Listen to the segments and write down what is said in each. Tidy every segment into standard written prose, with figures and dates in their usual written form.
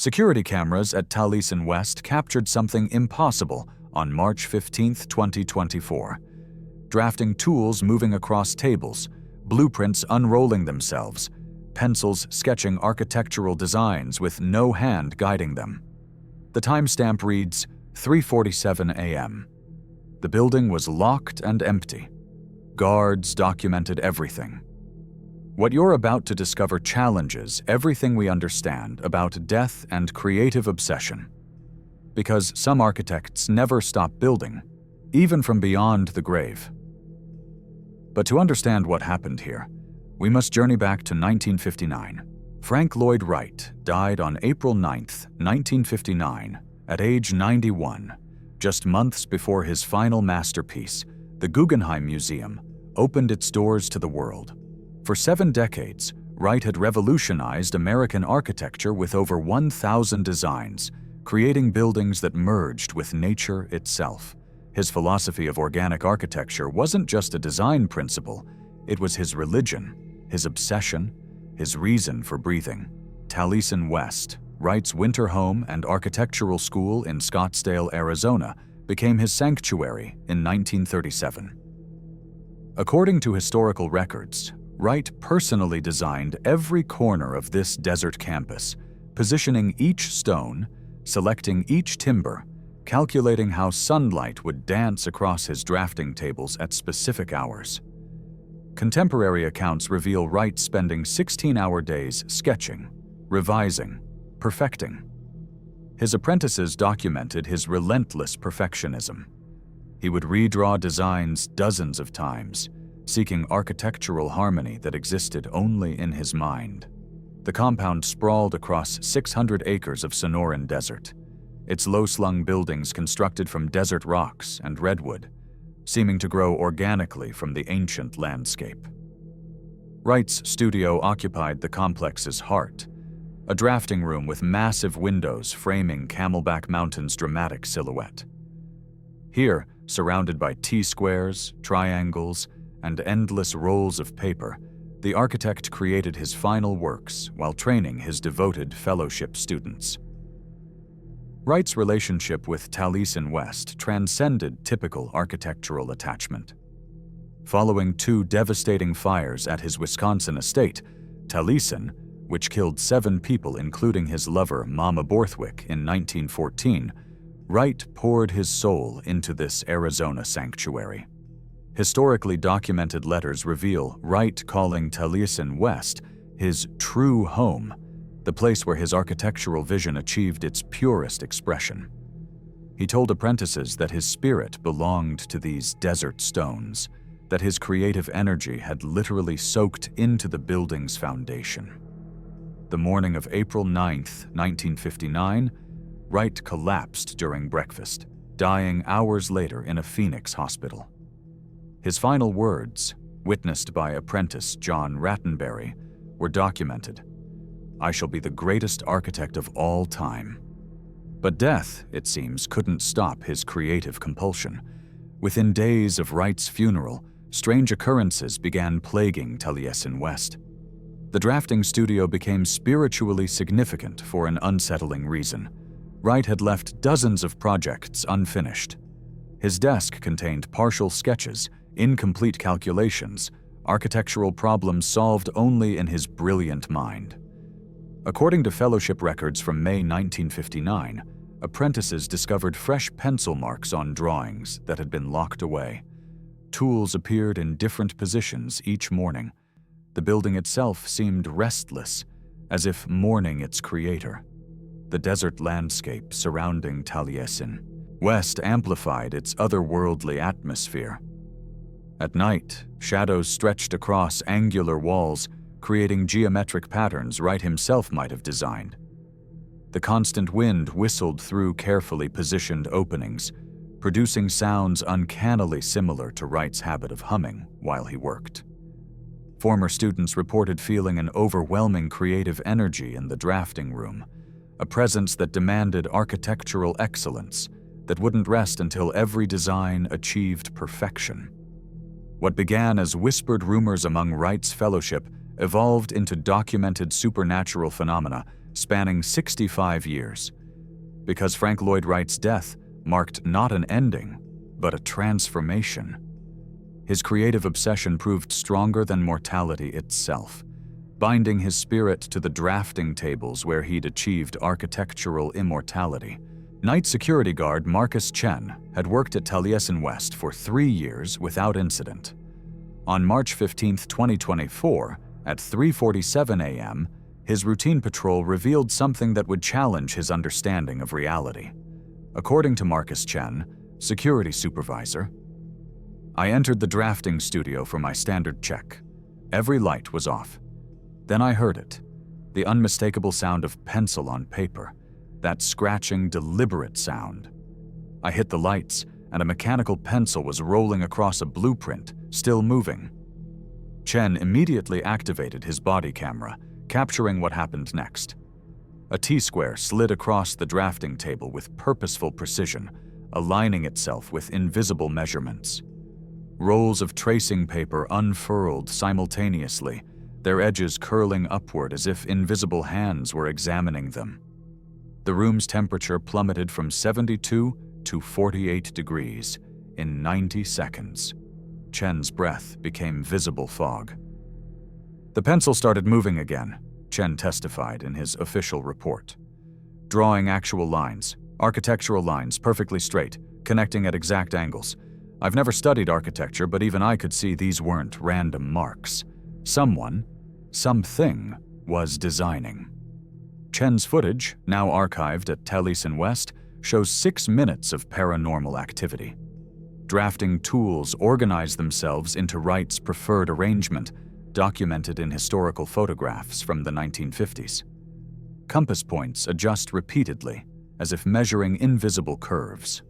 Security cameras at Taliesin West captured something impossible on March 15, 2024. Drafting tools moving across tables, blueprints unrolling themselves, pencils sketching architectural designs with no hand guiding them. The timestamp reads 3:47 a.m. The building was locked and empty. Guards documented everything. What you're about to discover challenges everything we understand about death and creative obsession. Because some architects never stop building, even from beyond the grave. But to understand what happened here, we must journey back to 1959. Frank Lloyd Wright died on April 9, 1959, at age 91, just months before his final masterpiece, the Guggenheim Museum, opened its doors to the world. For 7 decades, Wright had revolutionized American architecture with over 1,000 designs, creating buildings that merged with nature itself. His philosophy of organic architecture wasn't just a design principle, it was his religion, his obsession, his reason for breathing. Taliesin West, Wright's winter home and architectural school in Scottsdale, Arizona, became his sanctuary in 1937. According to historical records, Wright personally designed every corner of this desert campus, positioning each stone, selecting each timber, calculating how sunlight would dance across his drafting tables at specific hours. Contemporary accounts reveal Wright spending 16-hour days sketching, revising, perfecting. His apprentices documented his relentless perfectionism. He would redraw designs dozens of times, seeking architectural harmony that existed only in his mind. The compound sprawled across 600 acres of Sonoran desert, its low-slung buildings constructed from desert rocks and redwood, seeming to grow organically from the ancient landscape. Wright's studio occupied the complex's heart, a drafting room with massive windows framing Camelback Mountain's dramatic silhouette. Here, surrounded by T-squares, triangles, and endless rolls of paper, the architect created his final works while training his devoted fellowship students. Wright's relationship with Taliesin West transcended typical architectural attachment. Following 2 devastating fires at his Wisconsin estate, Taliesin, which killed 7 people including his lover Mama Borthwick in 1914, Wright poured his soul into this Arizona sanctuary. Historically documented letters reveal Wright calling Taliesin West his true home, the place where his architectural vision achieved its purest expression. He told apprentices that his spirit belonged to these desert stones, that his creative energy had literally soaked into the building's foundation. The morning of April 9, 1959, Wright collapsed during breakfast, dying hours later in a Phoenix hospital. His final words, witnessed by apprentice John Rattenberry, were documented. "I shall be the greatest architect of all time." But death, it seems, couldn't stop his creative compulsion. Within days of Wright's funeral, strange occurrences began plaguing Taliesin West. The drafting studio became spiritually significant for an unsettling reason. Wright had left dozens of projects unfinished. His desk contained partial sketches, incomplete calculations, architectural problems solved only in his brilliant mind. According to fellowship records from May 1959, apprentices discovered fresh pencil marks on drawings that had been locked away. Tools appeared in different positions each morning. The building itself seemed restless, as if mourning its creator. The desert landscape surrounding Taliesin West amplified its otherworldly atmosphere. At night, shadows stretched across angular walls, creating geometric patterns Wright himself might have designed. The constant wind whistled through carefully positioned openings, producing sounds uncannily similar to Wright's habit of humming while he worked. Former students reported feeling an overwhelming creative energy in the drafting room, a presence that demanded architectural excellence, that wouldn't rest until every design achieved perfection. What began as whispered rumors among Wright's fellowship evolved into documented supernatural phenomena spanning 65 years. Because Frank Lloyd Wright's death marked not an ending, but a transformation. His creative obsession proved stronger than mortality itself, binding his spirit to the drafting tables where he'd achieved architectural immortality. Night security guard Marcus Chen had worked at Taliesin West for 3 years without incident. On March 15, 2024, at 3:47 a.m., his routine patrol revealed something that would challenge his understanding of reality. According to Marcus Chen, security supervisor, "I entered the drafting studio for my standard check. Every light was off. Then I heard it, the unmistakable sound of pencil on paper, that scratching, deliberate sound. I hit the lights, and a mechanical pencil was rolling across a blueprint, still moving." Chen immediately activated his body camera, capturing what happened next. A T-square slid across the drafting table with purposeful precision, aligning itself with invisible measurements. Rolls of tracing paper unfurled simultaneously, their edges curling upward as if invisible hands were examining them. The room's temperature plummeted from 72 to 48 degrees in 90 seconds. Chen's breath became visible fog. "The pencil started moving again," Chen testified in his official report. "Drawing actual lines, architectural lines, perfectly straight, connecting at exact angles. I've never studied architecture, but even I could see these weren't random marks. Something was designing." Chen's footage, now archived at Taliesin West, shows 6 minutes of paranormal activity. Drafting tools organize themselves into Wright's preferred arrangement, documented in historical photographs from the 1950s. Compass points adjust repeatedly, as if measuring invisible curves.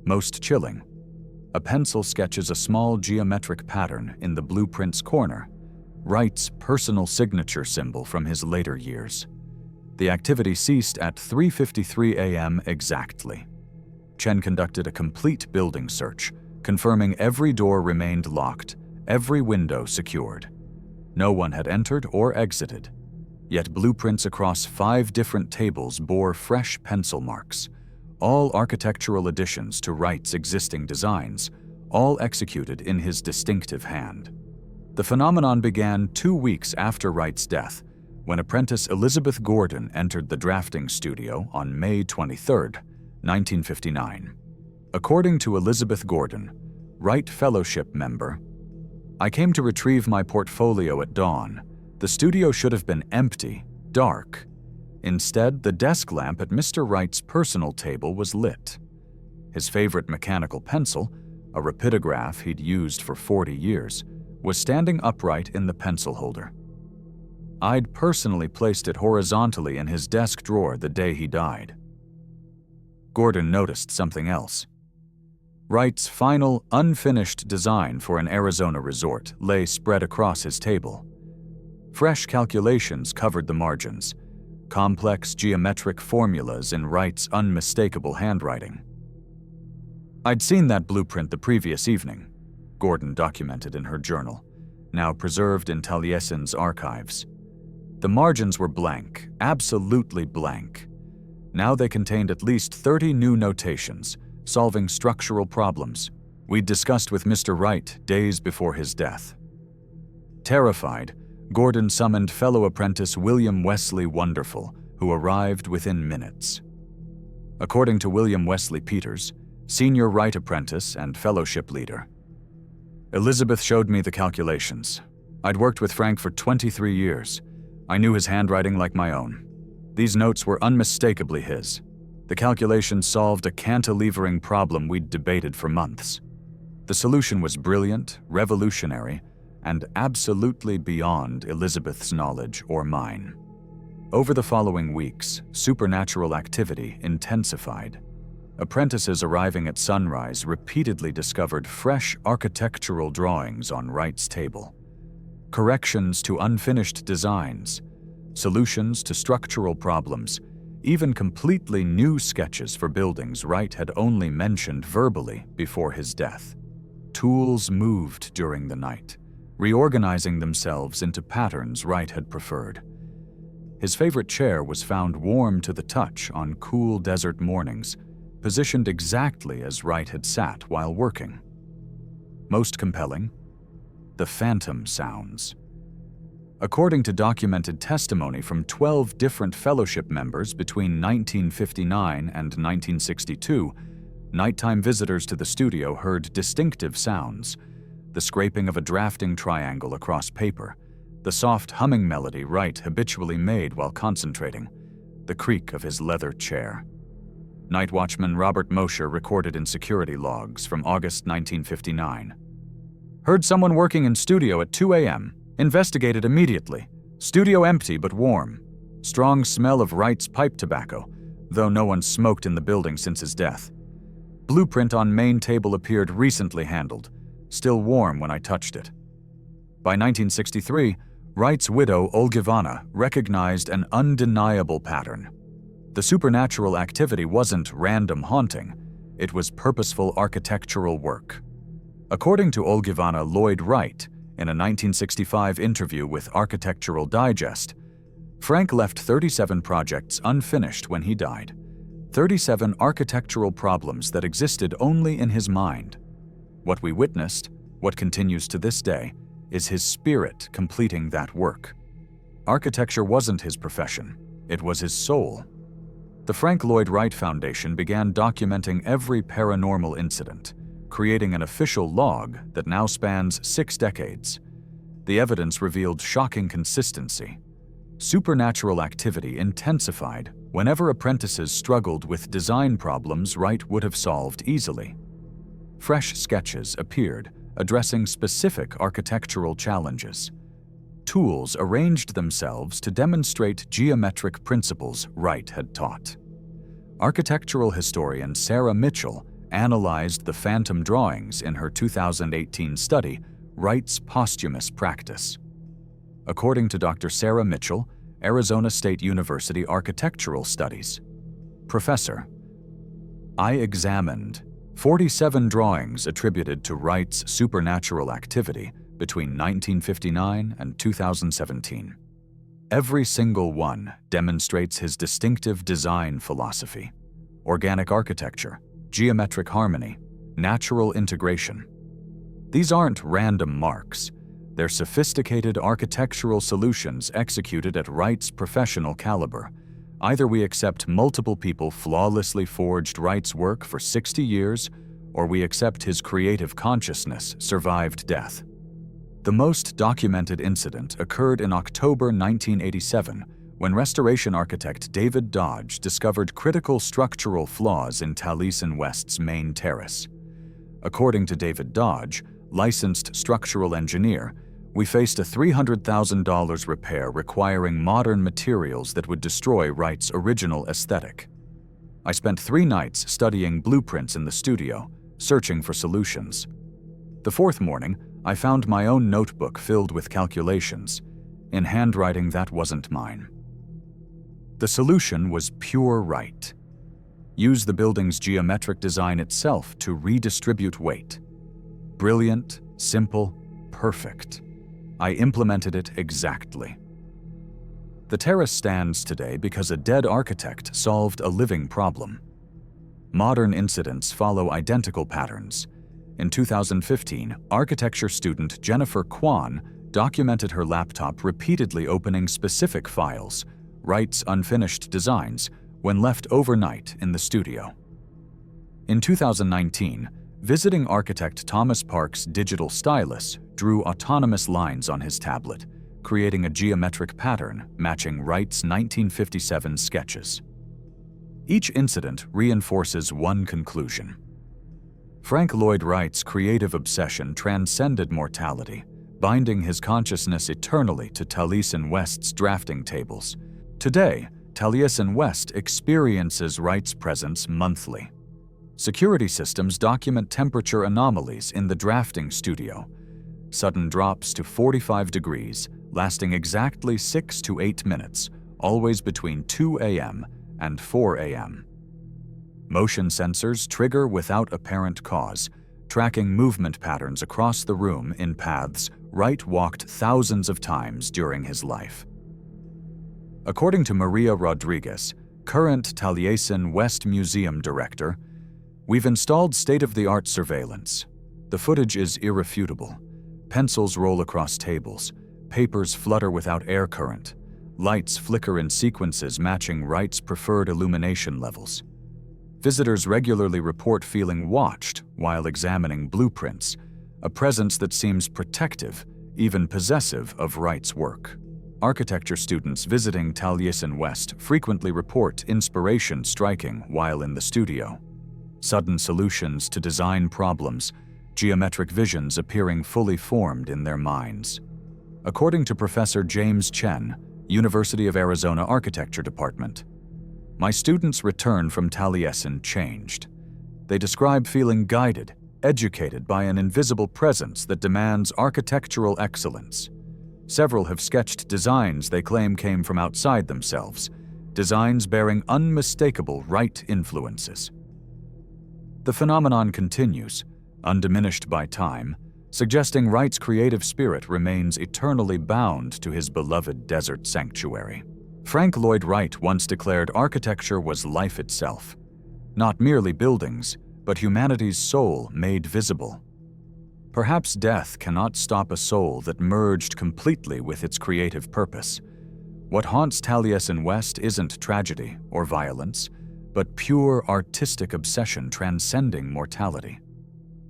Most chilling, a pencil sketches a small geometric pattern in the blueprint's corner, Wright's personal signature symbol from his later years. The activity ceased at 3:53 a.m. exactly. Chen conducted a complete building search, confirming every door remained locked, every window secured. No one had entered or exited. Yet blueprints across 5 different tables bore fresh pencil marks, all architectural additions to Wright's existing designs, all executed in his distinctive hand. The phenomenon began 2 weeks after Wright's death, when apprentice Elizabeth Gordon entered the drafting studio on May 23, 1959. According to Elizabeth Gordon, Wright Fellowship member, "I came to retrieve my portfolio at dawn. The studio should have been empty, dark. Instead, the desk lamp at Mr. Wright's personal table was lit. His favorite mechanical pencil, a rapidograph he'd used for 40 years, was standing upright in the pencil holder. I'd personally placed it horizontally in his desk drawer the day he died." Gordon noticed something else. Wright's final, unfinished design for an Arizona resort lay spread across his table. Fresh calculations covered the margins, complex geometric formulas in Wright's unmistakable handwriting. "I'd seen that blueprint the previous evening," Gordon documented in her journal, now preserved in Taliesin's archives. "The margins were blank, absolutely blank. Now they contained at least 30 new notations, solving structural problems we'd discussed with Mr. Wright days before his death." Terrified, Gordon summoned fellow apprentice William Wesley Wonderful, who arrived within minutes. According to William Wesley Peters, senior Wright apprentice and fellowship leader, "Elizabeth showed me the calculations. I'd worked with Frank for 23 years. I knew his handwriting like my own. These notes were unmistakably his. The calculations solved a cantilevering problem we'd debated for months. The solution was brilliant, revolutionary, and absolutely beyond Elizabeth's knowledge or mine." Over the following weeks, supernatural activity intensified. Apprentices arriving at sunrise repeatedly discovered fresh architectural drawings on Wright's table. Corrections to unfinished designs, solutions to structural problems, even completely new sketches for buildings Wright had only mentioned verbally before his death. Tools moved during the night, reorganizing themselves into patterns Wright had preferred. His favorite chair was found warm to the touch on cool desert mornings, positioned exactly as Wright had sat while working. Most compelling, the phantom sounds. According to documented testimony from 12 different fellowship members between 1959 and 1962, nighttime visitors to the studio heard distinctive sounds: the scraping of a drafting triangle across paper, the soft humming melody Wright habitually made while concentrating, the creak of his leather chair. Night watchman Robert Mosher recorded in security logs from August 1959. Heard someone working in studio at 2 a.m. Investigated immediately. Studio empty but warm. Strong smell of Wright's pipe tobacco, though no one smoked in the building since his death. Blueprint on main table appeared recently handled, still warm when I touched it. By 1963, Wright's widow Olgivana recognized an undeniable pattern. The supernatural activity wasn't random haunting, it was purposeful architectural work. According to Olgivana Lloyd Wright, in a 1965 interview with Architectural Digest, Frank left 37 projects unfinished when he died. 37 architectural problems that existed only in his mind. What we witnessed, what continues to this day, is his spirit completing that work. Architecture wasn't his profession, it was his soul. The Frank Lloyd Wright Foundation began documenting every paranormal incident, creating an official log that now spans 6 decades. The evidence revealed shocking consistency. Supernatural activity intensified whenever apprentices struggled with design problems Wright would have solved easily. Fresh sketches appeared, addressing specific architectural challenges. Tools arranged themselves to demonstrate geometric principles Wright had taught. Architectural historian Sarah Mitchell analyzed the phantom drawings in her 2018 study, Wright's Posthumous Practice. According to Dr. Sarah Mitchell, Arizona State University Architectural Studies. Professor, I examined 47 drawings attributed to Wright's supernatural activity between 1959 and 2017. Every single one demonstrates his distinctive design philosophy: organic architecture, geometric harmony, natural integration. These aren't random marks. They're sophisticated architectural solutions executed at Wright's professional caliber. Either we accept multiple people flawlessly forged Wright's work for 60 years, or we accept his creative consciousness survived death. The most documented incident occurred in October 1987, when restoration architect David Dodge discovered critical structural flaws in Taliesin West's main terrace. According to David Dodge, licensed structural engineer, we faced a $300,000 repair requiring modern materials that would destroy Wright's original aesthetic. I spent 3 nights studying blueprints in the studio, searching for solutions. The 4th morning, I found my own notebook filled with calculations, in handwriting that wasn't mine. The solution was pure Wright. Use the building's geometric design itself to redistribute weight. Brilliant, simple, perfect. I implemented it exactly. The terrace stands today because a dead architect solved a living problem. Modern incidents follow identical patterns. In 2015, architecture student Jennifer Kwan documented her laptop repeatedly opening specific files, Wright's unfinished designs, when left overnight in the studio. In 2019, visiting architect Thomas Park's digital stylus drew autonomous lines on his tablet, creating a geometric pattern matching Wright's 1957 sketches. Each incident reinforces one conclusion. Frank Lloyd Wright's creative obsession transcended mortality, binding his consciousness eternally to Taliesin West's drafting tables. Today, Taliesin West experiences Wright's presence monthly. Security systems document temperature anomalies in the drafting studio. Sudden drops to 45 degrees, lasting exactly 6 to 8 minutes, always between 2 a.m. and 4 a.m. Motion sensors trigger without apparent cause, tracking movement patterns across the room in paths Wright walked thousands of times during his life. According to Maria Rodriguez, current Taliesin West Museum director, "We've installed state-of-the-art surveillance. The footage is irrefutable. Pencils roll across tables, papers flutter without air current, lights flicker in sequences matching Wright's preferred illumination levels. Visitors regularly report feeling watched while examining blueprints, a presence that seems protective, even possessive of Wright's work." Architecture students visiting Taliesin West frequently report inspiration striking while in the studio. Sudden solutions to design problems, geometric visions appearing fully formed in their minds. According to Professor James Chen, University of Arizona Architecture Department, "My students return from Taliesin changed. They describe feeling guided, educated by an invisible presence that demands architectural excellence. Several have sketched designs they claim came from outside themselves, designs bearing unmistakable Wright influences." The phenomenon continues, undiminished by time, suggesting Wright's creative spirit remains eternally bound to his beloved desert sanctuary. Frank Lloyd Wright once declared architecture was life itself, not merely buildings, but humanity's soul made visible. Perhaps death cannot stop a soul that merged completely with its creative purpose. What haunts Taliesin West isn't tragedy or violence, but pure artistic obsession transcending mortality.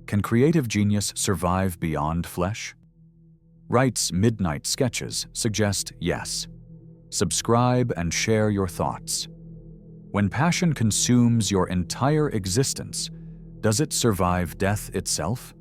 Can creative genius survive beyond flesh? Wright's midnight sketches suggest yes. Subscribe and share your thoughts. When passion consumes your entire existence, does it survive death itself?